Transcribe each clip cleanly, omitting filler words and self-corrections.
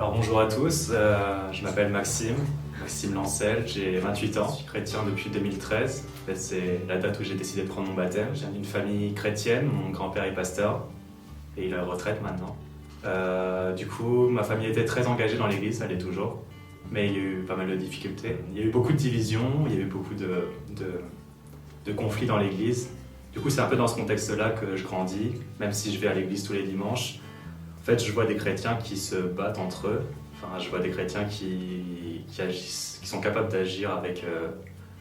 Alors bonjour à tous, je m'appelle Maxime Lancel, j'ai 28 ans, je suis chrétien depuis 2013. En fait, c'est la date où j'ai décidé de prendre mon baptême. Je viens d'une famille chrétienne, mon grand-père est pasteur et il est à la retraite maintenant. Du coup, ma famille était très engagée dans l'église, elle est toujours, mais il y a eu pas mal de difficultés. Il y a eu beaucoup de divisions, il y a eu beaucoup de conflits dans l'église. Du coup, c'est un peu dans ce contexte-là que je grandis, même si je vais à l'église tous les dimanches. En fait, je vois des chrétiens qui se battent entre eux. Enfin, je vois des chrétiens qui agissent, qui sont capables d'agir avec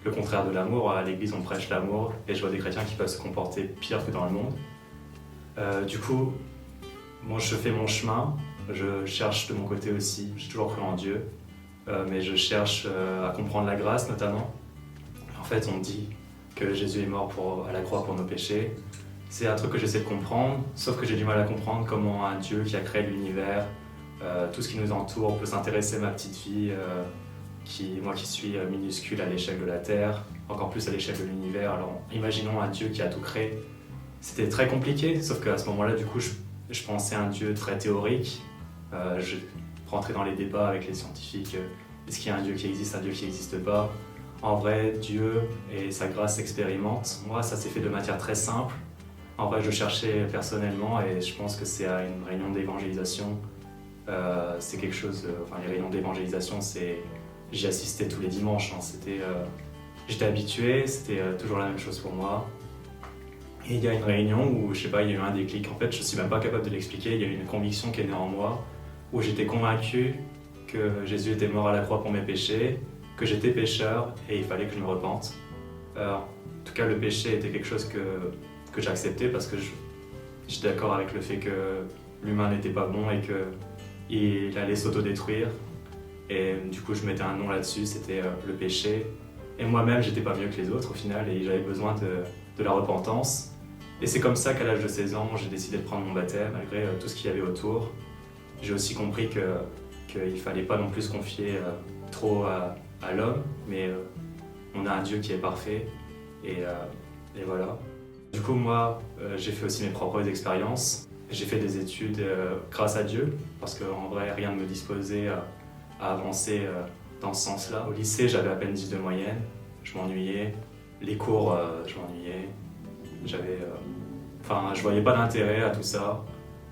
le contraire de l'amour. À l'église, on prêche l'amour, et je vois des chrétiens qui peuvent se comporter pire que dans le monde. Du coup, moi, je fais mon chemin. Je cherche de mon côté aussi. J'ai toujours cru en Dieu, mais je cherche à comprendre la grâce, notamment. En fait, on dit que Jésus est mort à la croix pour nos péchés. C'est un truc que j'essaie de comprendre, sauf que j'ai du mal à comprendre comment un Dieu qui a créé l'univers, tout ce qui nous entoure, peut s'intéresser à ma petite vie, moi qui suis minuscule à l'échelle de la Terre, encore plus à l'échelle de l'univers. Alors imaginons un Dieu qui a tout créé. C'était très compliqué, sauf qu'à ce moment-là, du coup, je pensais à un Dieu très théorique. Je rentrais dans les débats avec les scientifiques. Est-ce qu'il y a un Dieu qui existe, un Dieu qui n'existe pas? En vrai, Dieu et sa grâce s'expérimentent. Moi, ça s'est fait de manière très simple. En vrai, je cherchais personnellement et je pense que c'est à une réunion d'évangélisation. C'est quelque chose. Les réunions d'évangélisation, j'y assistais tous les dimanches. J'étais habitué, c'était toujours la même chose pour moi. Et il y a une réunion où, je sais pas, il y a eu un déclic. En fait, je suis même pas capable de l'expliquer. Il y a eu une conviction qui est née en moi où j'étais convaincu que Jésus était mort à la croix pour mes péchés, que j'étais pécheur et il fallait que je me repente. En tout cas, le péché était quelque chose que j'acceptais parce que j'étais d'accord avec le fait que l'humain n'était pas bon et qu'il allait s'autodétruire. Et du coup, je mettais un nom là-dessus, c'était le péché. Et moi-même, j'étais pas mieux que les autres au final et j'avais besoin de la repentance. Et c'est comme ça qu'à l'âge de 16 ans, j'ai décidé de prendre mon baptême, malgré tout ce qu'il y avait autour. J'ai aussi compris qu'il fallait pas non plus se confier trop à l'homme, mais on a un Dieu qui est parfait. Et voilà. Du coup, moi, j'ai fait aussi mes propres expériences. J'ai fait des études grâce à Dieu, parce qu'en vrai, rien ne me disposait à avancer dans ce sens-là. Au lycée, j'avais à peine 10 de moyenne, je m'ennuyais. Les cours, je m'ennuyais. Je voyais pas d'intérêt à tout ça.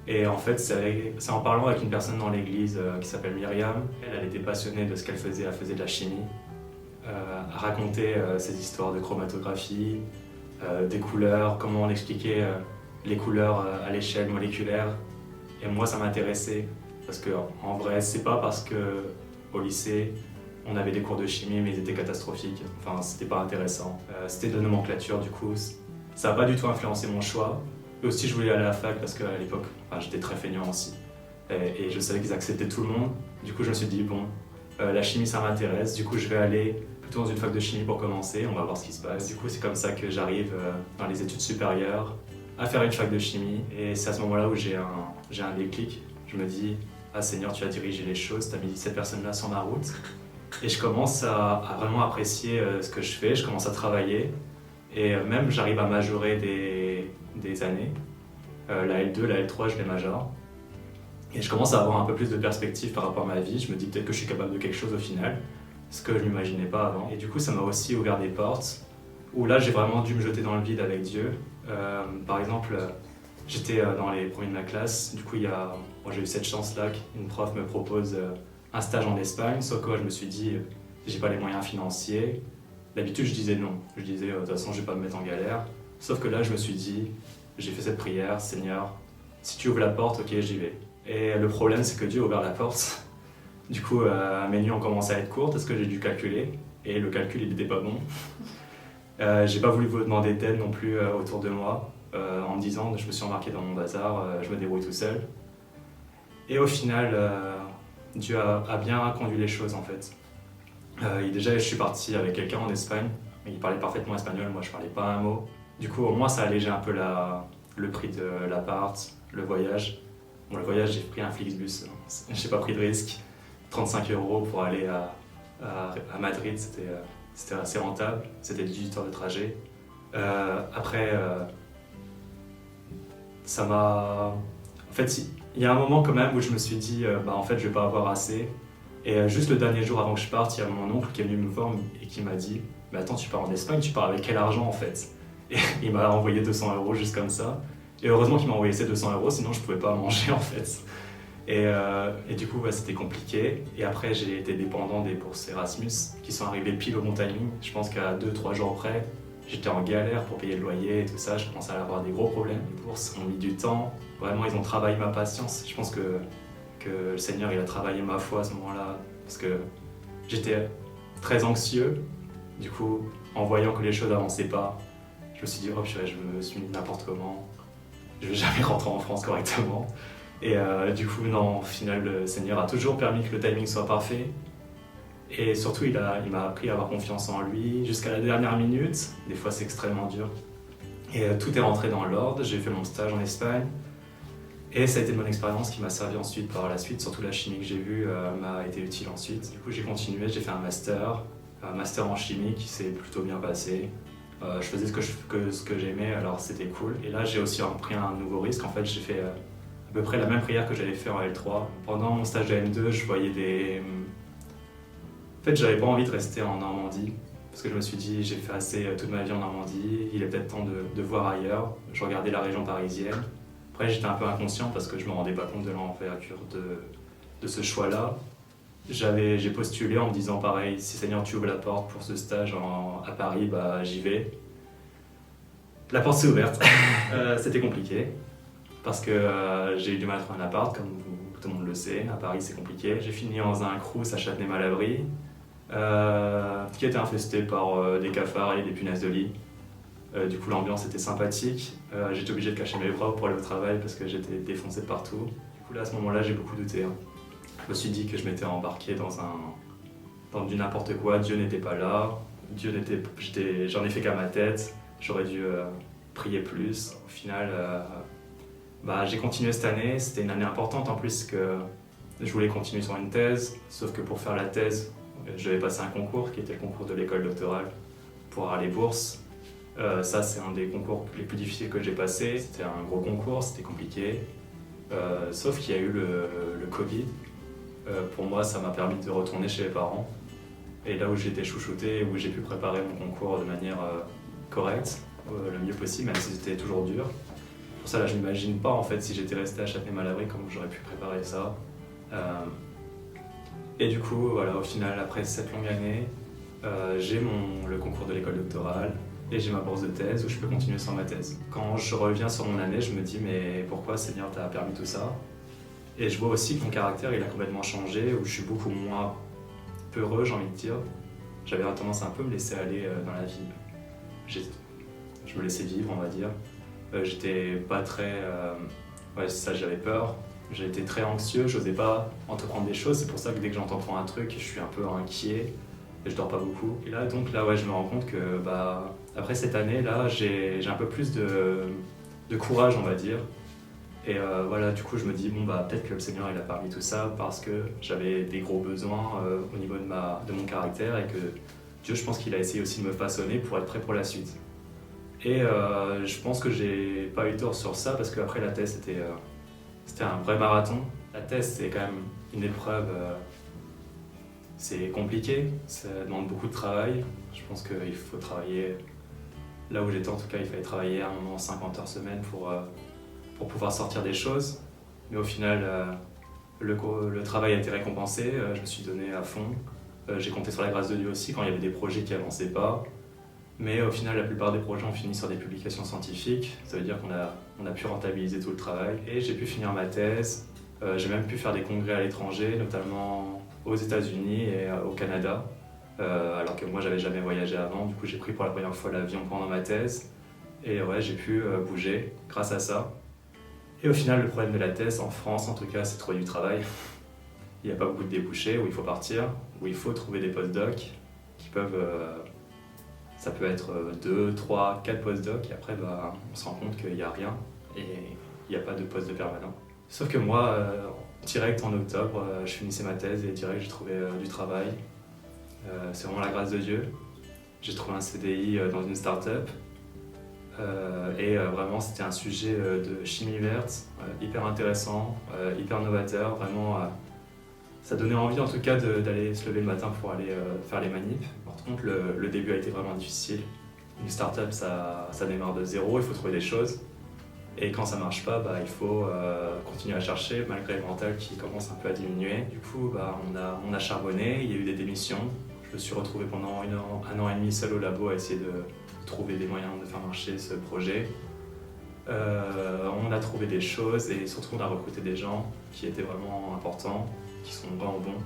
Et en fait, c'est en parlant avec une personne dans l'église qui s'appelle Myriam. Elle était passionnée de ce qu'elle faisait de la chimie. Elle racontait ses histoires de chromatographie, des couleurs, comment on expliquait les couleurs à l'échelle moléculaire. Et moi, ça m'intéressait parce que, en vrai, c'est pas parce que au lycée, on avait des cours de chimie, mais ils étaient catastrophiques. Enfin, c'était pas intéressant. C'était de nomenclature, du coup, ça n'a pas du tout influencé mon choix. Et aussi, je voulais aller à la fac parce qu'à l'époque, j'étais très feignant aussi. Et je savais qu'ils acceptaient tout le monde. Du coup, je me suis dit, bon, la chimie, ça m'intéresse. Du coup, je vais aller plutôt dans une fac de chimie pour commencer. On va voir ce qui se passe. Du coup, c'est comme ça que j'arrive dans les études supérieures à faire une fac de chimie. Et c'est à ce moment-là où j'ai un déclic. Je me dis, ah Seigneur, tu as dirigé les choses, tu as mis cette personne-là sur ma route. Et je commence à vraiment apprécier ce que je fais. Je commence à travailler. Et même, j'arrive à majorer des années. La L2, la L3, je les majore. Et je commence à avoir un peu plus de perspective par rapport à ma vie. Je me dis peut-être que je suis capable de quelque chose au final, ce que je n'imaginais pas avant. Et du coup, ça m'a aussi ouvert des portes, où là, j'ai vraiment dû me jeter dans le vide avec Dieu. Par exemple, j'étais dans les premiers de ma classe. Du coup, moi, j'ai eu cette chance-là qu'une prof me propose un stage en Espagne. Sauf que moi, je me suis dit, j'ai pas les moyens financiers. D'habitude, je disais non. Je disais, de toute façon, je vais pas me mettre en galère. Sauf que là, je me suis dit, j'ai fait cette prière, Seigneur, si tu ouvres la porte, ok, j'y vais. Et le problème, c'est que Dieu a ouvert la porte. Du coup, mes nuits ont commencé à être courtes parce que j'ai dû calculer. Et le calcul, il n'était pas bon. J'ai pas voulu vous demander d'aide non plus autour de moi. En me disant, je me suis embarqué dans mon bazar, je me débrouille tout seul. Et au final, Dieu a bien conduit les choses en fait. Déjà, je suis parti avec quelqu'un en Espagne. Il parlait parfaitement espagnol, moi je parlais pas un mot. Du coup, au moins, ça allégeait un peu le prix de l'appart, le voyage. Bon, le voyage, j'ai pris un Flixbus. J'ai pas pris de risque. 35 € pour aller à Madrid, c'était assez rentable. C'était 18 heures de trajet. Après, ça m'a En fait, il y a un moment quand même où je me suis dit, en fait, je vais pas avoir assez. Et juste le dernier jour avant que je parte, il y a mon oncle qui est venu me voir et qui m'a dit, mais attends, tu pars en Espagne, tu pars avec quel argent en fait? Et il m'a envoyé 200 € juste comme ça. Et heureusement qu'il m'a envoyé ces 200 €, sinon je pouvais pas manger en fait. Et du coup, c'était compliqué. Et après, j'ai été dépendant des bourses Erasmus qui sont arrivées pile au bon timing. Je pense qu'à 2-3 jours près, j'étais en galère pour payer le loyer et tout ça. Je commençais à avoir des gros problèmes. Les bourses ont mis du temps. Vraiment, ils ont travaillé ma patience. Je pense que le Seigneur il a travaillé ma foi à ce moment-là. Parce que j'étais très anxieux. Du coup, en voyant que les choses n'avançaient pas, je me suis dit, oh purée, je me suis mis n'importe comment. Je vais jamais rentrer en France correctement. Et du coup, non, au final, le Seigneur a toujours permis que le timing soit parfait. Et surtout, il m'a appris à avoir confiance en lui jusqu'à la dernière minute. Des fois, c'est extrêmement dur. Et tout est rentré dans l'ordre. J'ai fait mon stage en Espagne. Et ça a été une bonne expérience qui m'a servi ensuite par la suite. Surtout la chimie que j'ai vue m'a été utile ensuite. Du coup, j'ai continué, j'ai fait un master en chimie qui s'est plutôt bien passé. Je faisais ce que j'aimais, alors c'était cool. Et là, j'ai aussi pris un nouveau risque. En fait, j'ai fait à peu près la même prière que j'avais fait en L3. Pendant mon stage de M2, je voyais des... En fait, j'avais pas envie de rester en Normandie. Parce que je me suis dit, j'ai fait assez toute ma vie en Normandie, il est peut-être temps de voir ailleurs. Je regardais la région parisienne. Après, j'étais un peu inconscient parce que je me rendais pas compte de l'envergure de ce choix-là. J'ai postulé en me disant pareil, si Seigneur tu ouvres la porte pour ce stage à Paris, j'y vais. La porte s'est ouverte. C'était compliqué parce que j'ai eu du mal à trouver un appart, comme tout le monde le sait. À Paris, c'est compliqué. J'ai fini dans un crous à Châtenay-Malabry qui était infesté par des cafards et des punaises de lit. Du coup, l'ambiance était sympathique. J'étais obligé de cacher mes bras pour aller au travail parce que j'étais défoncé de partout. Du coup, là, à ce moment-là, j'ai beaucoup douté. Je me suis dit que je m'étais embarqué dans du n'importe quoi. Dieu n'était pas là. J'en ai fait qu'à ma tête. J'aurais dû prier plus. Au final, j'ai continué cette année. C'était une année importante en plus que je voulais continuer sur une thèse. Sauf que pour faire la thèse, je devais passer un concours qui était le concours de l'école doctorale pour avoir les bourses. Ça, c'est un des concours les plus difficiles que j'ai passé. C'était un gros concours, c'était compliqué. Sauf qu'il y a eu le Covid. Pour moi, ça m'a permis de retourner chez mes parents. Et là où j'ai été chouchouté, où j'ai pu préparer mon concours de manière correcte, le mieux possible, même si c'était toujours dur. Pour ça, là, je n'imagine pas en fait si j'étais resté à Châtenay-Malabry comment j'aurais pu préparer ça. Et du coup, voilà, au final, après cette longue année, j'ai le concours de l'école doctorale et j'ai ma bourse de thèse où je peux continuer sans ma thèse. Quand je reviens sur mon année, je me dis mais pourquoi Seigneur t'a permis tout ça? Et je vois aussi que mon caractère il a complètement changé, où je suis beaucoup moins peureux, j'ai envie de dire. J'avais tendance à un peu me laisser aller dans la vie. Je me laissais vivre, on va dire. J'étais pas très... ouais, c'est ça, j'avais peur. J'étais très anxieux, j'osais pas entreprendre des choses. C'est pour ça que dès que j'entreprends un truc, je suis un peu inquiet et je dors pas beaucoup. Et là, ouais, je me rends compte que après cette année, là, j'ai un peu plus de courage, on va dire. Et voilà, du coup, je me dis, peut-être que le Seigneur, il a permis tout ça parce que j'avais des gros besoins au niveau de mon caractère et que Dieu, je pense qu'il a essayé aussi de me façonner pour être prêt pour la suite. Et je pense que j'ai pas eu tort sur ça parce qu'après la thèse, c'était un vrai marathon. La thèse, c'est quand même une épreuve, c'est compliqué, ça demande beaucoup de travail. Je pense qu'il faut travailler, là où j'étais en tout cas, il fallait travailler à un moment 50 heures semaine pour pouvoir sortir des choses. Mais au final, le travail a été récompensé, je me suis donné à fond. J'ai compté sur la grâce de Dieu aussi quand il y avait des projets qui n'avançaient pas. Mais au final, la plupart des projets ont fini sur des publications scientifiques. Ça veut dire qu'on a pu rentabiliser tout le travail. Et j'ai pu finir ma thèse. J'ai même pu faire des congrès à l'étranger, notamment aux États-Unis et au Canada. Alors que moi, j'avais jamais voyagé avant. Du coup, j'ai pris pour la première fois l'avion pendant ma thèse. Et ouais, j'ai pu bouger grâce à ça. Et au final, le problème de la thèse, en France en tout cas, c'est de trouver du travail. Il n'y a pas beaucoup de débouchés où il faut partir, où il faut trouver des postdocs qui peuvent... ça peut être 2, 3, 4 postdocs et après on se rend compte qu'il n'y a rien et il n'y a pas de poste de permanent. Sauf que moi, direct en octobre, je finissais ma thèse et direct j'ai trouvé du travail. C'est vraiment la grâce de Dieu. J'ai trouvé un CDI dans une start-up. Vraiment, c'était un sujet de chimie verte, hyper intéressant, hyper novateur. Vraiment, ça donnait envie en tout cas d'aller se lever le matin pour aller faire les manips. Par contre, le début a été vraiment difficile. Une start-up, ça démarre de zéro, il faut trouver des choses. Et quand ça marche pas, il faut continuer à chercher malgré le mental qui commence un peu à diminuer. Du coup, on a charbonné, il y a eu des démissions. Je me suis retrouvé pendant un an et demi seul au labo à essayer de trouver des moyens de faire marcher ce projet. On a trouvé des choses et surtout on a recruté des gens qui étaient vraiment importants, qui sont vraiment bons.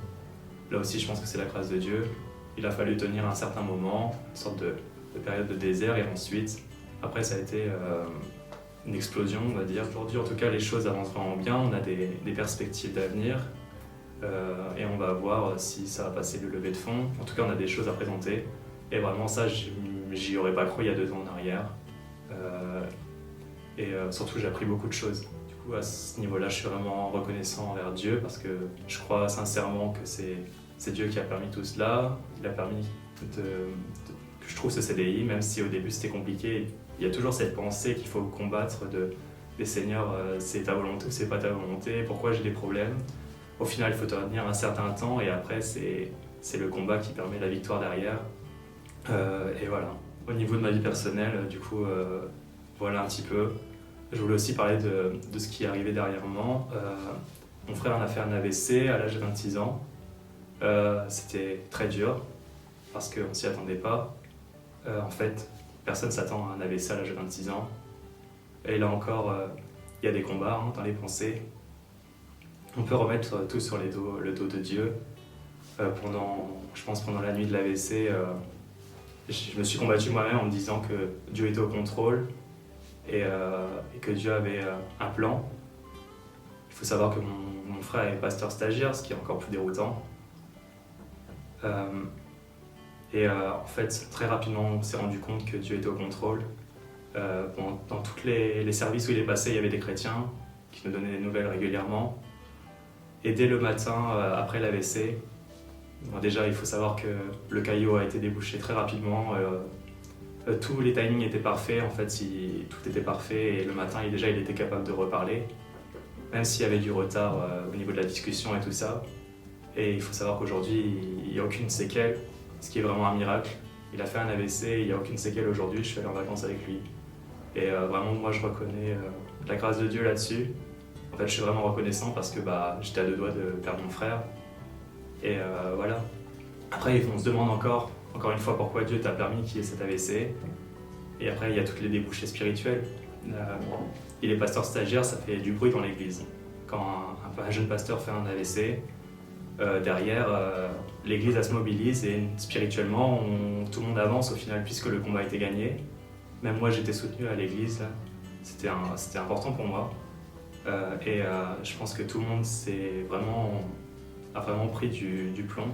Là aussi, je pense que c'est la grâce de Dieu. Il a fallu tenir un certain moment, une sorte de période de désert, et ensuite, après, ça a été une explosion, on va dire. Aujourd'hui, en tout cas, les choses avancent vraiment bien. On a des perspectives d'avenir et on va voir si ça va passer le levée de fonds. En tout cas, on a des choses à présenter. Et vraiment, ça, j'y aurais pas cru il y a 2 ans en arrière. Surtout, j'ai appris beaucoup de choses. Du coup, à ce niveau-là, je suis vraiment reconnaissant envers Dieu parce que je crois sincèrement que c'est Dieu qui a permis tout cela. Il a permis que je trouve ce CDI, même si au début c'était compliqué. Il y a toujours cette pensée qu'il faut combattre des Seigneur, c'est ta volonté ou c'est pas ta volonté, pourquoi j'ai des problèmes. Au final, il faut tenir un certain temps et après, c'est le combat qui permet la victoire derrière. Et voilà. Au niveau de ma vie personnelle, du coup, voilà un petit peu. Je voulais aussi parler de ce qui est arrivé dernièrement. Mon frère en a fait un AVC à l'âge de 26 ans. C'était très dur parce qu'on ne s'y attendait pas. En fait, personne ne s'attend à un AVC à l'âge de 26 ans. Et là encore, il y a des combats dans les pensées. On peut remettre tout sur le dos de Dieu. Je pense pendant la nuit de l'AVC, je me suis combattu moi-même en me disant que Dieu était au contrôle et que Dieu avait un plan. Il faut savoir que mon frère est pasteur stagiaire, ce qui est encore plus déroutant. En fait, très rapidement, on s'est rendu compte que Dieu était au contrôle. Dans tous les services où il est passé, il y avait des chrétiens qui nous donnaient des nouvelles régulièrement. Et dès le matin, après l'AVC, déjà, il faut savoir que le caillot a été débouché très rapidement. Tous les timings étaient parfaits, en fait, tout était parfait. Et le matin, il était capable de reparler, même s'il y avait du retard au niveau de la discussion et tout ça. Et il faut savoir qu'aujourd'hui, il n'y a aucune séquelle, ce qui est vraiment un miracle. Il a fait un AVC, il n'y a aucune séquelle aujourd'hui, je suis allé en vacances avec lui. Et vraiment, moi, je reconnais la grâce de Dieu là-dessus. En fait, je suis vraiment reconnaissant parce que j'étais à 2 doigts de perdre mon frère. Et voilà. Après, on se demande encore une fois, pourquoi Dieu t'a permis qu'il y ait cet AVC. Et après, il y a toutes les débouchés spirituels. Il est pasteur stagiaire, ça fait du bruit dans l'église. Quand un jeune pasteur fait un AVC, derrière, l'église elle se mobilise et spirituellement, tout le monde avance au final puisque le combat a été gagné. Même moi, j'étais soutenu à l'église, c'était important pour moi. Je pense que tout le monde a vraiment pris du plomb.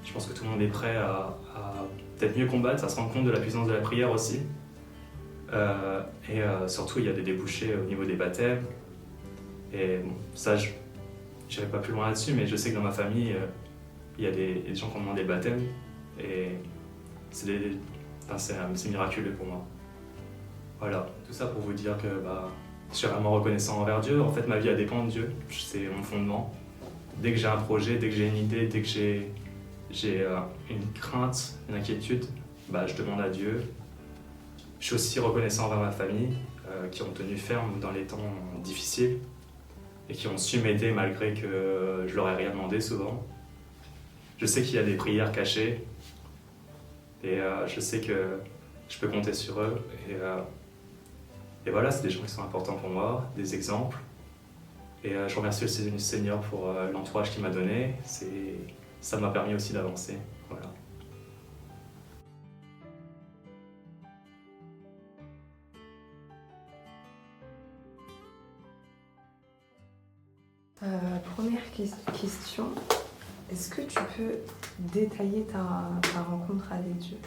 Je pense que tout le monde est prêt à peut-être mieux combattre, à se rendre compte de la puissance de la prière aussi. Surtout, il y a des débouchés au niveau des baptêmes. Et bon, ça, je n'irai pas plus loin là-dessus, mais je sais que dans ma famille, il y a des gens qui ont demandé le baptême. Et c'est miraculeux pour moi. Voilà, tout ça pour vous dire que je suis vraiment reconnaissant envers Dieu. En fait, ma vie, elle dépend de Dieu. C'est mon fondement. Dès que j'ai un projet, dès que j'ai une idée, dès que j'ai une crainte, une inquiétude, je demande à Dieu. Je suis aussi reconnaissant envers ma famille, qui ont tenu ferme dans les temps difficiles et qui ont su m'aider malgré que je leur ai rien demandé souvent. Je sais qu'il y a des prières cachées et je sais que je peux compter sur eux. Et voilà, c'est des gens qui sont importants pour moi, des exemples. Et je remercie aussi le Seigneur pour l'entourage qu'il m'a donné. Ça m'a permis aussi d'avancer. Voilà. Première question, est-ce que tu peux détailler ta rencontre avec Dieu?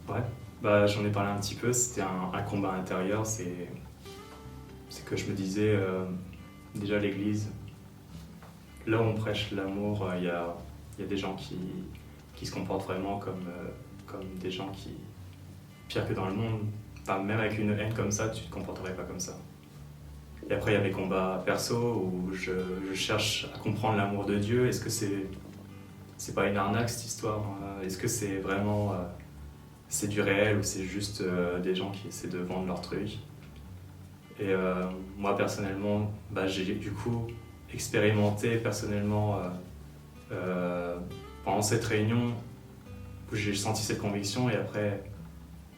Ouais, j'en ai parlé un petit peu, c'était un combat intérieur, c'est que je me disais, déjà l'église, là où on prêche l'amour, il y a des gens qui se comportent vraiment comme des gens qui, pire que dans le monde, enfin, même avec une haine comme ça, tu te comporterais pas comme ça. Et après, il y a mes combats perso où je cherche à comprendre l'amour de Dieu. Est-ce que c'est pas une arnaque cette histoire? Est-ce que c'est vraiment c'est du réel ou c'est juste des gens qui essaient de vendre leur truc? Et moi personnellement, j'ai du coup expérimenté personnellement pendant cette réunion où j'ai senti cette conviction et après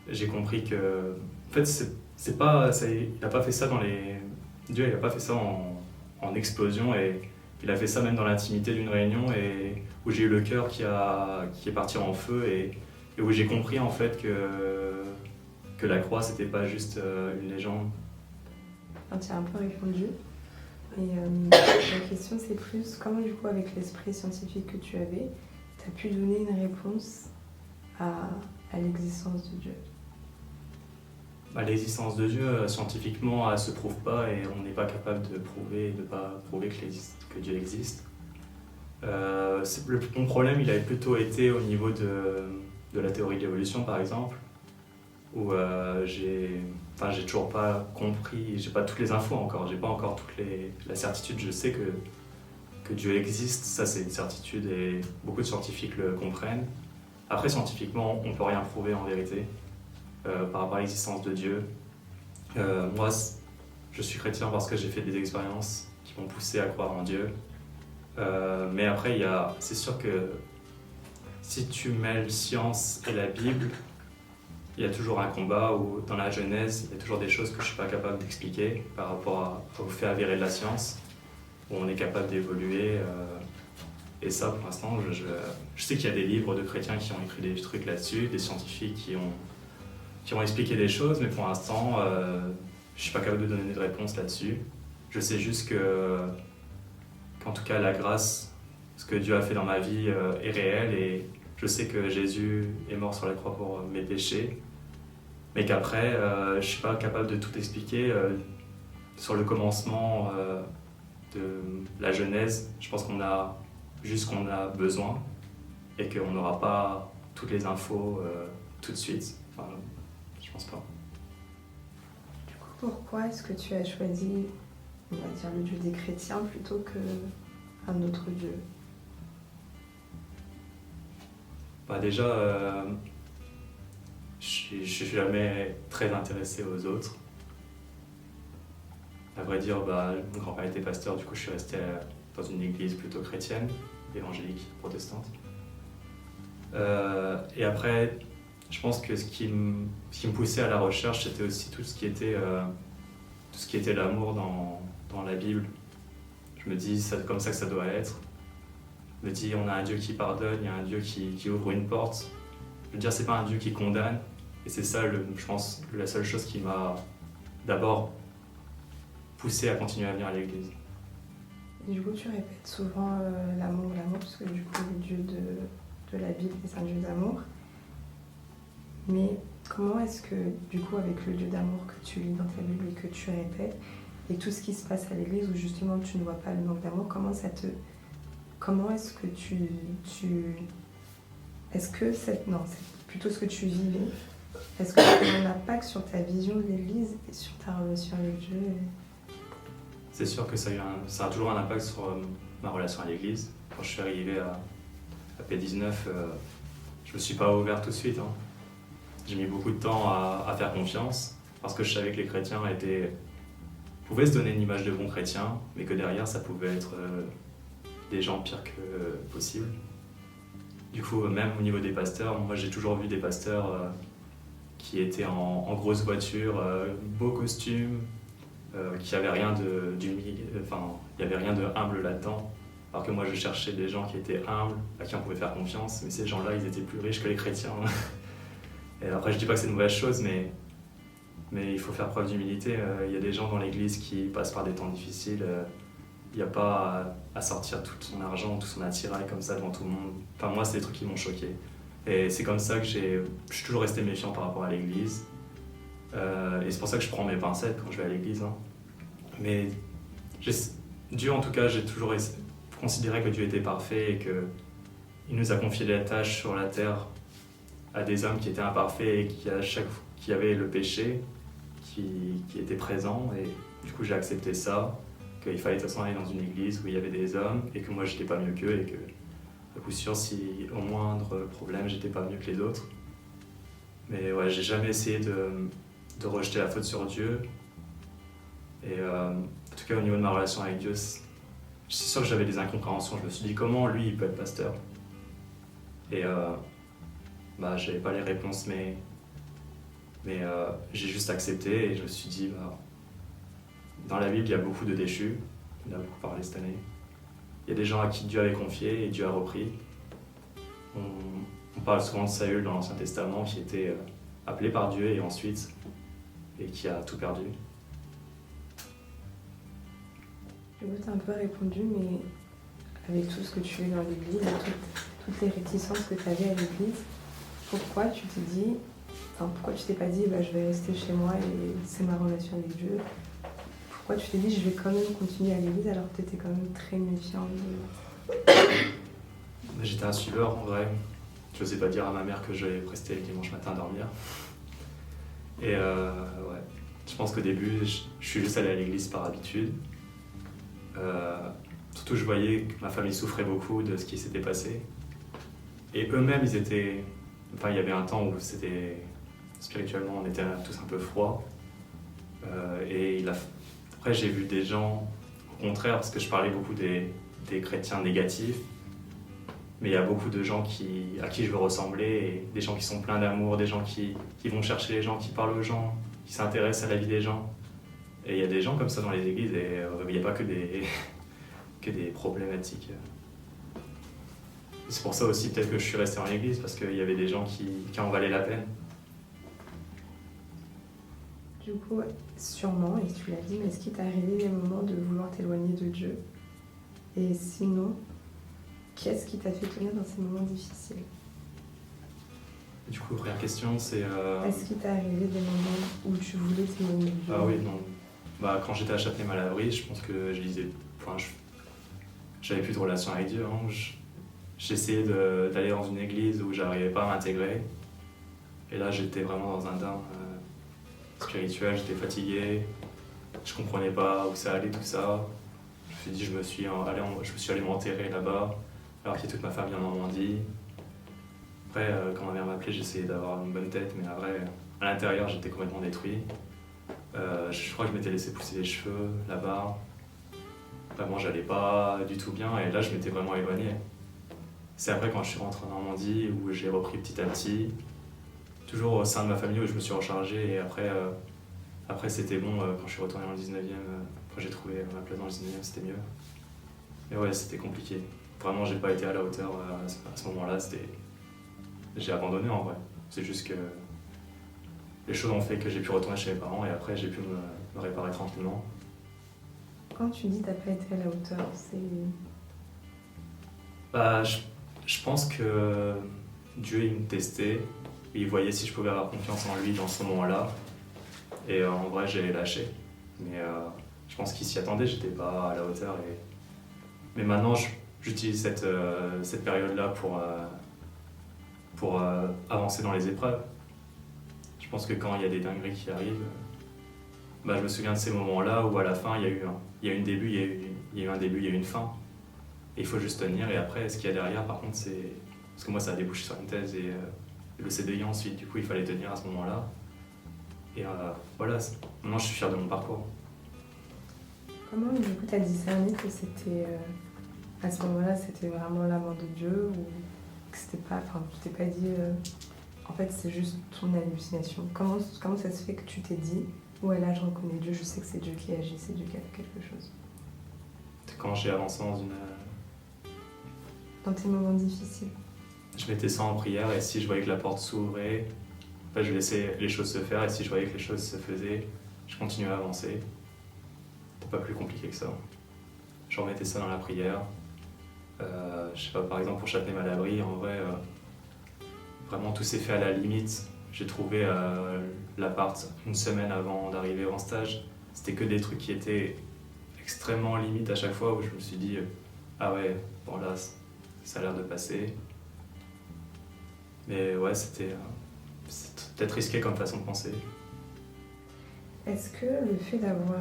j'ai compris que en fait c'est pas il n'a pas fait ça Dieu il a pas fait ça en explosion et il a fait ça même dans l'intimité d'une réunion et où j'ai eu le cœur qui est parti en feu et où j'ai compris en fait que la croix c'était pas juste une légende. Tu as un peu répondu. Et la question c'est plus comment du coup avec l'esprit scientifique que tu avais, tu as pu donner une réponse à l'existence de Dieu. L'existence de Dieu, scientifiquement, elle ne se prouve pas et on n'est pas capable de pas prouver que Dieu existe. Mon problème, il avait plutôt été au niveau de la théorie de l'évolution, par exemple, où j'ai toujours pas compris, j'ai pas toutes les infos encore, j'ai pas encore la certitude. Je sais que Dieu existe, ça c'est une certitude et beaucoup de scientifiques le comprennent. Après, scientifiquement, on peut rien prouver en vérité. Par rapport à l'existence de Dieu. Moi, je suis chrétien parce que j'ai fait des expériences qui m'ont poussé à croire en Dieu. Mais après, c'est sûr que si tu mêles science et la Bible, il y a toujours un combat où dans la Genèse, il y a toujours des choses que je ne suis pas capable d'expliquer par rapport au fait avéré de la science, où on est capable d'évoluer. Et ça, pour l'instant, je sais qu'il y a des livres de chrétiens qui ont écrit des trucs là-dessus, des scientifiques qui ont expliqué des choses, mais pour l'instant, je ne suis pas capable de donner de réponse là-dessus. Je sais juste qu'en tout cas, la grâce, ce que Dieu a fait dans ma vie est réel et je sais que Jésus est mort sur la croix pour mes péchés, mais qu'après, je ne suis pas capable de tout expliquer. Sur le commencement de la Genèse, je pense qu'on a juste ce qu'on a besoin et qu'on n'aura pas toutes les infos tout de suite. Enfin, je pense pas. Du coup, pourquoi est-ce que tu as choisi, on va dire, le Dieu des chrétiens plutôt qu'un autre Dieu? Déjà, je ne suis jamais très intéressé aux autres. À vrai dire, mon grand-père était pasteur, du coup je suis resté dans une église plutôt chrétienne, évangélique, protestante. Et après, je pense que ce qui me poussait à la recherche, c'était aussi tout ce qui était l'amour dans la Bible. Je me dis, c'est comme ça que ça doit être. Je me dis, on a un Dieu qui pardonne, il y a un Dieu qui ouvre une porte. Je veux dire, c'est pas un Dieu qui condamne. Et c'est ça, je pense, la seule chose qui m'a d'abord poussé à continuer à venir à l'église. Et du coup, tu répètes souvent l'amour, parce que du coup, le Dieu de la Bible, c'est un Dieu d'amour. Mais comment est-ce que, du coup, avec le Dieu d'amour que tu lis dans ta Bible et que tu répètes, et tout ce qui se passe à l'église où justement tu ne vois pas le manque d'amour, comment est-ce que c'est plutôt ce que tu vivais, est-ce que ça a un impact sur ta vision de l'église et sur ta relation avec Dieu? C'est sûr que ça a toujours un impact sur ma relation à l'église. Quand je suis arrivé à P19, je me suis pas ouvert tout de suite. J'ai mis beaucoup de temps à faire confiance parce que je savais que les chrétiens pouvaient se donner une image de bons chrétiens, mais que derrière ça pouvait être des gens pires que possible. Du coup, même au niveau des pasteurs, moi j'ai toujours vu des pasteurs qui étaient en grosse voiture, beaux costumes, qui n'avaient rien il n'y avait rien de humble là-dedans. Alors que moi je cherchais des gens qui étaient humbles, à qui on pouvait faire confiance, mais ces gens-là ils étaient plus riches que les chrétiens. Et après je dis pas que c'est une mauvaise chose, mais il faut faire preuve d'humilité. Il y a des gens dans l'église qui passent par des temps difficiles. Il n'y a pas à sortir tout son argent, tout son attirail comme ça devant tout le monde. Enfin moi c'est des trucs qui m'ont choqué. Et c'est comme ça que je suis toujours resté méfiant par rapport à l'église. Et c'est pour ça que je prends mes pincettes quand je vais à l'église. Mais Dieu, en tout cas, j'ai toujours considéré que Dieu était parfait et qu'il nous a confié la tâche sur la terre à des hommes qui étaient imparfaits et qu'il y avait le péché qui était présent, et du coup j'ai accepté ça, qu'il fallait de toute façon aller dans une église où il y avait des hommes et que moi j'étais pas mieux qu'eux, et que à coup sûr si au moindre problème j'étais pas mieux que les autres. Mais ouais, j'ai jamais essayé de rejeter la faute sur Dieu, et en tout cas au niveau de ma relation avec Dieu, c'est sûr que j'avais des incompréhensions. Je me suis dit comment lui il peut être pasteur, et j'avais pas les réponses, mais j'ai juste accepté, et je me suis dit dans la Bible il y a beaucoup de déchus, on a beaucoup parlé cette année. Il y a des gens à qui Dieu avait confié et Dieu a repris. On parle souvent de Saül dans l'Ancien Testament qui était appelé par Dieu et qui a tout perdu. Tu as un peu répondu, mais avec tout ce que tu fais dans l'église, toutes les réticences que tu avais à l'église, pourquoi tu t'es pas dit je vais rester chez moi et c'est ma relation avec Dieu? Pourquoi tu t'es dit je vais quand même continuer à l'église alors que tu étais quand même très méfiant J'étais un suiveur en vrai. Je n'osais pas dire à ma mère que j'allais rester le dimanche matin à dormir. Et ouais, je pense qu'au début, je suis juste allé à l'église par habitude. Surtout, je voyais que ma famille souffrait beaucoup de ce qui s'était passé. Et eux-mêmes, il y avait un temps où spirituellement, on était tous un peu froids. Après, j'ai vu des gens, au contraire, parce que je parlais beaucoup des chrétiens négatifs, mais il y a beaucoup de gens à qui je veux ressembler, et des gens qui sont pleins d'amour, des gens qui vont chercher les gens, qui parlent aux gens, qui s'intéressent à la vie des gens. Et il y a des gens comme ça dans les églises, et il n'y a pas que des problématiques. C'est pour ça aussi peut-être que je suis resté en église, parce qu'il y avait des gens qui en valaient la peine. Du coup, sûrement, et tu l'as dit, mais est-ce qu'il t'est arrivé des moments de vouloir t'éloigner de Dieu? Et sinon, qu'est-ce qui t'a fait tenir dans ces moments difficiles? Du coup, première question, c'est... Est-ce qu'il t'est arrivé des moments où tu voulais t'éloigner de Dieu? Ah oui, non. Quand j'étais à Châtenay-Malabry, je pense que j'avais plus de relation avec Dieu. Hein. J'essayais d'aller dans une église où j'arrivais pas à m'intégrer. Et là, j'étais vraiment dans un down spirituel, j'étais fatigué. Je comprenais pas où ça allait, tout ça. Je me suis dit, je me suis allé m'enterrer là-bas, alors qu'il y a toute ma famille en Normandie. Après, quand ma mère m'appelait, j'essayais d'avoir une bonne tête, mais après, à l'intérieur, j'étais complètement détruit. Je crois que je m'étais laissé pousser les cheveux, la barbe. Vraiment, j'allais pas du tout bien, et là, je m'étais vraiment éloigné. C'est après, quand je suis rentré en Normandie, où j'ai repris petit à petit, toujours au sein de ma famille, où je me suis rechargé, et après c'était bon, quand je suis retourné dans le 19e, quand j'ai trouvé ma place dans le 19e, c'était mieux. Et ouais, c'était compliqué. Vraiment, j'ai pas été à la hauteur à ce moment-là, j'ai abandonné en vrai. C'est juste que les choses ont fait que j'ai pu retourner chez mes parents, et après j'ai pu me réparer tranquillement. Quand tu dis t'as pas été à la hauteur, c'est... Je pense que Dieu il me testait, il voyait si je pouvais avoir confiance en lui dans ce moment-là, et en vrai j'ai lâché. Mais je pense qu'il s'y attendait, j'étais pas à la hauteur. Mais maintenant j'utilise cette période-là pour avancer dans les épreuves. Je pense que quand il y a des dingueries qui arrivent, je me souviens de ces moments-là où à la fin il y a eu un début, il y a eu une fin. Et il faut juste tenir, et après ce qu'il y a derrière par contre c'est... Parce que moi ça a débouché sur une thèse et le CDI ensuite, du coup il fallait tenir à ce moment-là. Et voilà, maintenant je suis fier de mon parcours. Comment du coup t'as discerné que c'était... à ce moment-là c'était vraiment l'amour de Dieu, ou que c'était pas... Enfin, tu t'es pas dit... en fait c'est juste ton hallucination. Comment ça se fait que tu t'es dit ouais là je reconnais Dieu, je sais que c'est Dieu qui agit, c'est Dieu qui a fait quelque chose? Quand j'ai avancé dans tes moments difficiles, je mettais ça en prière, et si je voyais que la porte s'ouvrait, je laissais les choses se faire, et si je voyais que les choses se faisaient, je continuais à avancer. C'était pas plus compliqué que ça. Je remettais ça dans la prière. Je sais pas, par exemple pour Châtenay-Malabry, en vrai, vraiment tout s'est fait à la limite. J'ai trouvé l'appart une semaine avant d'arriver en stage. C'était que des trucs qui étaient extrêmement limite à chaque fois, où je me suis dit ah ouais, bon là ça a l'air de passer. Mais ouais, c'était peut-être risqué comme façon de penser. Est-ce que le fait d'avoir,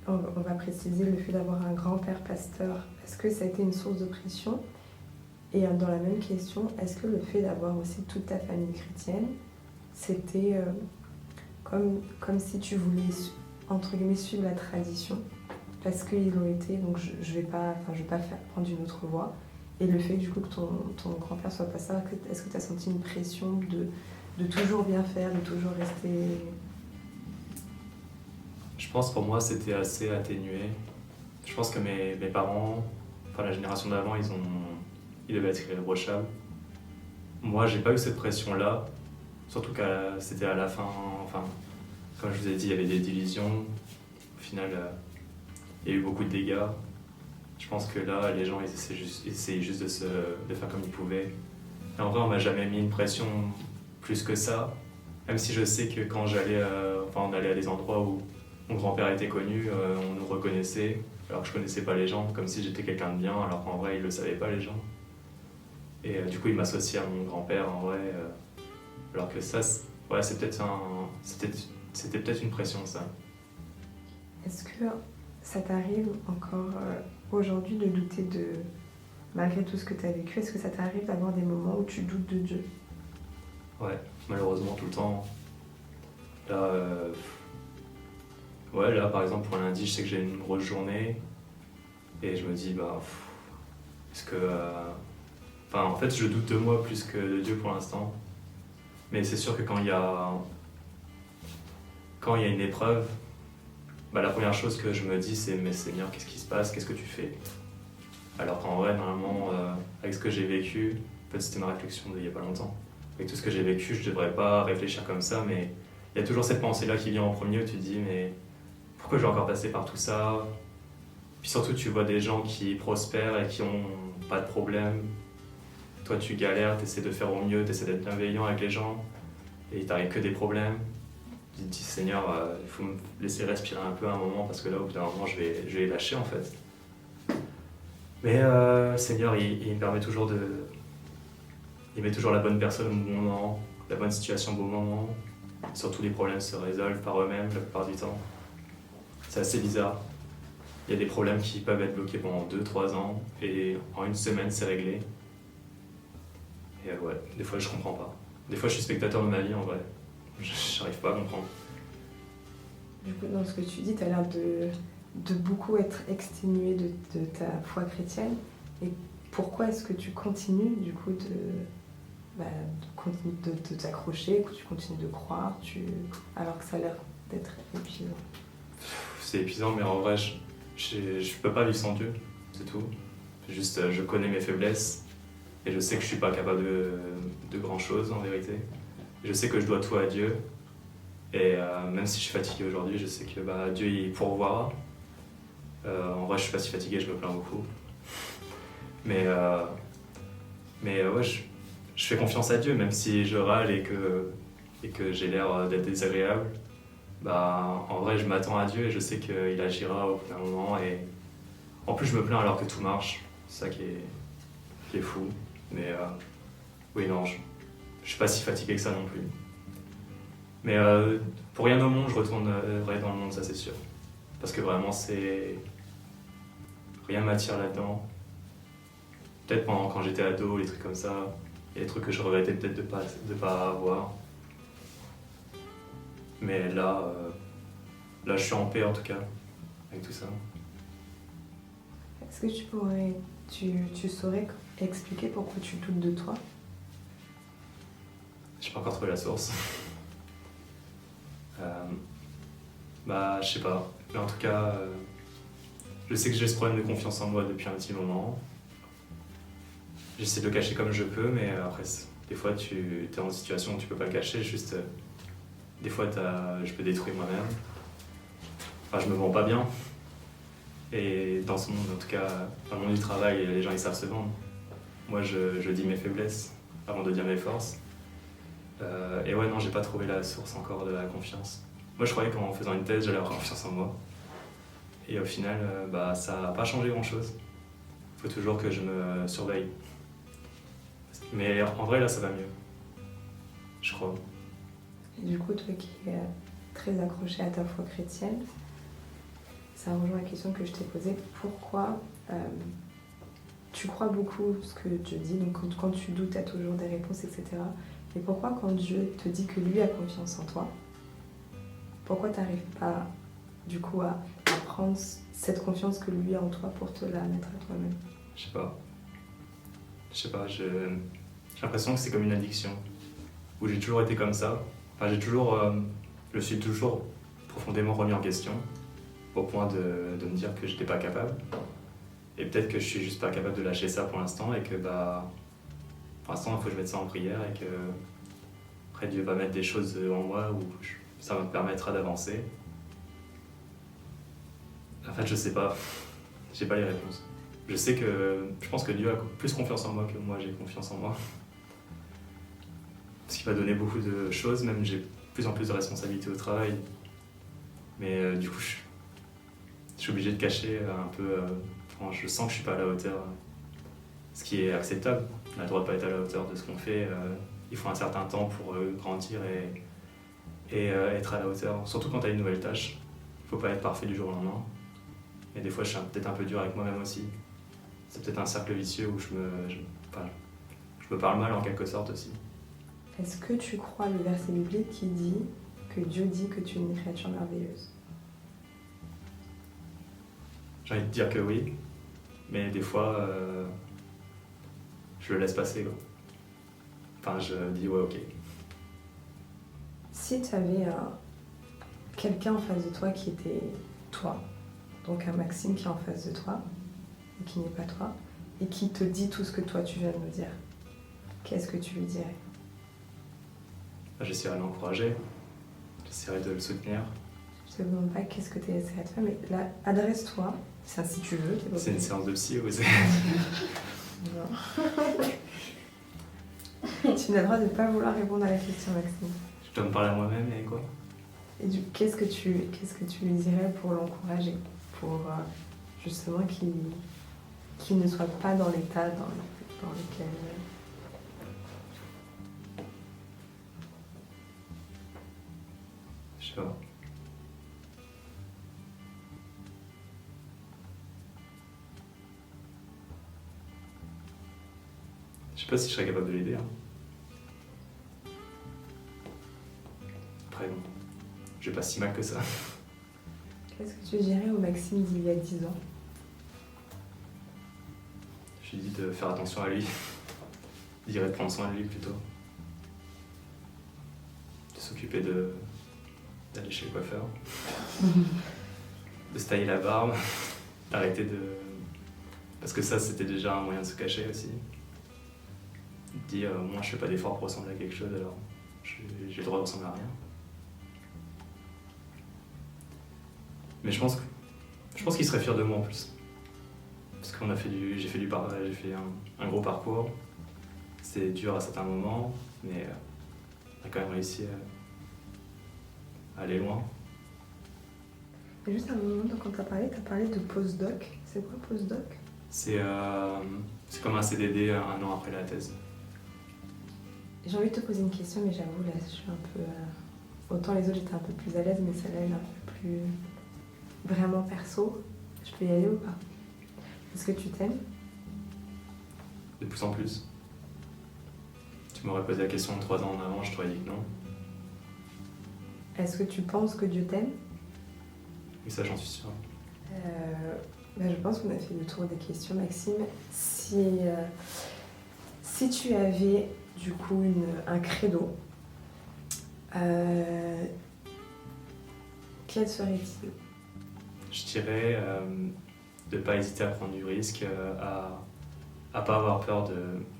on va préciser, le fait d'avoir un grand-père pasteur, est-ce que ça a été une source de pression? Et dans la même question, est-ce que le fait d'avoir aussi toute ta famille chrétienne, c'était comme si tu voulais, entre guillemets, suivre la tradition? Parce qu'ils l'ont été, donc je vais pas prendre une autre voie. Et le fait du coup que ton grand-père soit pasteur, est-ce que tu as senti une pression de toujours bien faire, de toujours rester... Je pense pour moi c'était assez atténué. Je pense que mes parents, enfin la génération d'avant, ils devaient être irréprochables. Moi j'ai pas eu cette pression-là, surtout que c'était à la fin, enfin comme je vous ai dit, il y avait des divisions. Au final, il y a eu beaucoup de dégâts. Je pense que là, les gens ils essayaient juste de faire comme ils pouvaient. Et en vrai, on m'a jamais mis une pression plus que ça. Même si je sais que quand on allait à des endroits où mon grand-père était connu, on nous reconnaissait, alors que je connaissais pas les gens, comme si j'étais quelqu'un de bien, alors qu'en vrai, ils le savaient pas les gens. Et du coup, ils m'associaient à mon grand-père en vrai, alors que ça, ouais, c'était peut-être une pression ça. Est-ce que ça t'arrive encore aujourd'hui de douter malgré tout ce que tu as vécu, est-ce que ça t'arrive d'avoir des moments où tu doutes de Dieu? Ouais, malheureusement tout le temps. Là, ouais, là par exemple pour lundi, je sais que j'ai une grosse journée et je me dis est-ce que, en fait, je doute de moi plus que de Dieu pour l'instant. Mais c'est sûr que quand il y a une épreuve, la première chose que je me dis c'est mais Seigneur, qu'est-ce qui se passe, qu'est-ce que tu fais? Alors qu'en vrai, normalement, avec ce que j'ai vécu, en fait c'était ma réflexion d'il y a pas longtemps. Avec tout ce que j'ai vécu, je devrais pas réfléchir comme ça, mais il y a toujours cette pensée-là qui vient en premier où tu te dis mais pourquoi je vais encore passer par tout ça? Puis surtout tu vois des gens qui prospèrent et qui ont pas de problème. Toi tu galères, tu essaies de faire au mieux, tu essaies d'être bienveillant avec les gens et il t'arrive que des problèmes. Tu te dis Seigneur, il faut me laisser respirer un peu à un moment parce que là au bout d'un moment je vais les lâcher en fait. Mais Seigneur il me permet toujours il met toujours la bonne personne au bon moment, la bonne situation au bon moment. Surtout les problèmes se résolvent par eux-mêmes la plupart du temps. C'est assez bizarre. Il y a des problèmes qui peuvent être bloqués pendant 2-3 ans et en une semaine c'est réglé. Et ouais, des fois je comprends pas. Des fois je suis spectateur de ma vie en vrai. J'arrive pas à comprendre. Du coup, dans ce que tu dis, tu as l'air de beaucoup être exténué de ta foi chrétienne. Et pourquoi est-ce que tu continues du coup de t'accrocher, que tu continues de croire, alors que ça a l'air d'être épuisant? C'est épuisant, mais en vrai, je peux pas vivre sans Dieu, c'est tout. Juste, je connais mes faiblesses et je sais que je suis pas capable de grand chose en vérité. Je sais que je dois tout à Dieu et même si je suis fatigué aujourd'hui, je sais que Dieu il pourvoira. En vrai, je suis pas si fatigué, je me plains beaucoup. Mais ouais, je fais confiance à Dieu, même si je râle et que j'ai l'air d'être désagréable. En vrai, je m'attends à Dieu et je sais qu'il agira au bout d'un moment. Et en plus, je me plains alors que tout marche. C'est ça qui est fou. Mais oui, non, je suis pas si fatigué que ça non plus. Mais pour rien au monde, je retournerai dans le monde, ça c'est sûr. Parce que vraiment, rien m'attire là-dedans. Peut-être quand j'étais ado, les trucs comme ça, il y a des trucs que je regrettais peut-être de pas avoir. Mais là, je suis en paix en tout cas, avec tout ça. Est-ce que tu saurais expliquer pourquoi tu doutes de toi? J'ai pas encore trouvé la source. Je sais pas. Mais en tout cas, je sais que j'ai ce problème de confiance en moi depuis un petit moment. J'essaie de le cacher comme je peux, mais après, des fois, tu es dans une situation où tu peux pas le cacher. Juste, des fois, je peux détruire moi-même. Enfin, je me vends pas bien. Et dans ce monde, en tout cas, dans le monde du travail, les gens ils savent se vendre. Moi, je dis mes faiblesses avant de dire mes forces. Et ouais, non, j'ai pas trouvé la source encore de la confiance. Moi, je croyais qu'en faisant une thèse, j'allais avoir confiance en moi. Et au final, ça n'a pas changé grand-chose. Il faut toujours que je me surveille. Mais en vrai, là, ça va mieux. je crois. Et du coup, toi qui es très accroché à ta foi chrétienne, ça rejoint la question que je t'ai posée. Pourquoi tu crois beaucoup ce que Dieu dit, donc quand tu doutes, tu as toujours des réponses, etc. Mais pourquoi quand Dieu te dit que lui a confiance en toi, pourquoi tu n'arrives pas du coup à prendre cette confiance que lui a en toi pour te la mettre à toi-même? Je sais pas, j'ai l'impression que c'est comme une addiction, où j'ai toujours été comme ça. Enfin, je suis toujours profondément remis en question, au point de me dire que je n'étais pas capable. Et peut-être que je suis juste pas capable de lâcher ça pour l'instant, et que pour l'instant, il faut que je mette ça en prière, et que après Dieu va mettre des choses en moi où ça me permettra d'avancer. En fait, je sais pas, j'ai pas les réponses. Je pense que Dieu a plus confiance en moi que moi j'ai confiance en moi. Parce qu'il m'a donné beaucoup de choses, même j'ai de plus en plus de responsabilités au travail. Mais du coup, je suis obligé de cacher un peu. Je sens que je suis pas à la hauteur, ce qui est acceptable. On a le droit de pas être à la hauteur de ce qu'on fait. Il faut un certain temps pour grandir et être à la hauteur. Surtout quand tu as une nouvelle tâche. Il faut pas être parfait du jour au lendemain. Et des fois, je suis peut-être un peu dur avec moi-même aussi. C'est peut-être un cercle vicieux où je me parle mal en quelque sorte aussi. Est-ce que tu crois le verset biblique qui dit que Dieu dit que tu es une créature merveilleuse? J'ai envie de dire que oui, mais des fois, je le laisse passer, quoi. Enfin, je dis ouais, ok. Si tu avais quelqu'un en face de toi qui était toi, donc un Maxime qui est en face de toi, et qui n'est pas toi, et qui te dit tout ce que toi tu viens de me dire, qu'est-ce que tu lui dirais? J'essaierai de l'encourager, j'essaierai de le soutenir. Je te demande pas qu'est-ce que tu essaierais de faire, mais là, adresse-toi, si tu veux. C'est une séance de psy ou c'est... Non. Tu n'as le droit de ne pas vouloir répondre à la question, Maxime. Je dois me parler à moi-même et quoi? Et qu'est-ce que tu lui dirais pour l'encourager, pour justement qu'il ne soit pas dans l'état dans lequel... Je sais pas. Je sais pas si je serais capable de l'aider. Après, bon, je vais pas si mal que ça. Qu'est-ce que tu dirais au Maxime d'il y a 10 ans? Je lui dis de faire attention à lui. Je dirais de prendre soin de lui plutôt. De s'occuper d'aller chez le coiffeur. De se tailler la barbe. D'arrêter de... Parce que ça, c'était déjà un moyen de se cacher aussi. De dire, moi je fais pas d'effort pour ressembler à quelque chose, alors j'ai le droit de ressembler à rien. Mais je pense qu'il serait fier de moi en plus. Parce que j'ai fait un gros parcours. C'était dur à certains moments, mais on a quand même réussi à aller loin. Et juste un moment, quand tu as parlé de postdoc. C'est quoi postdoc? C'est comme un CDD un an après la thèse. J'ai envie de te poser une question, mais j'avoue, là, je suis un peu... Autant les autres, j'étais un peu plus à l'aise, mais celle-là, elle est un peu plus... Vraiment perso. Je peux y aller ou pas? Est-ce que tu t'aimes? De plus en plus. Tu m'aurais posé la question 3 ans en avant, je t'aurais dit que non. Est-ce que tu penses que Dieu t'aime? Et ça, j'en suis sûr. Je pense qu'on a fait le tour des questions, Maxime. Si tu avais du coup un credo, quel serait-il? Je dirais de ne pas hésiter à prendre du risque, à pas avoir peur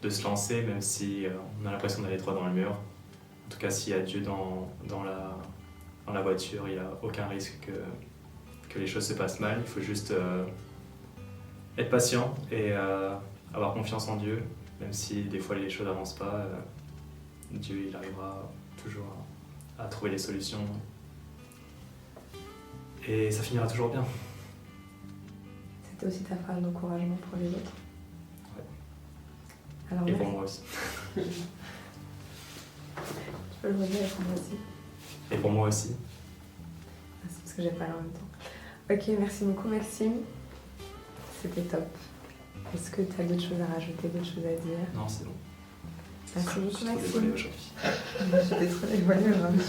de se lancer, même si on a l'impression d'aller droit dans le mur. En tout cas, s'il y a Dieu dans la voiture, il n'y a aucun risque que les choses se passent mal. Il faut juste être patient et avoir confiance en Dieu, même si des fois les choses n'avancent pas. Dieu, il arrivera toujours à trouver les solutions. Et ça finira toujours bien. C'était aussi ta phrase d'encouragement pour les autres? Ouais. Alors, et pour moi aussi. peux le redire pour moi aussi. Et pour moi aussi. Ah, c'est parce que j'ai parlé en même temps. Ok, merci beaucoup Maxime. C'était top. Est-ce que tu as d'autres choses à rajouter, d'autres choses à dire? Non, c'est bon. Merci beaucoup Je suis trop Maxime. dévoilé aujourd'hui. J'étais trop dévoilée aujourd'hui.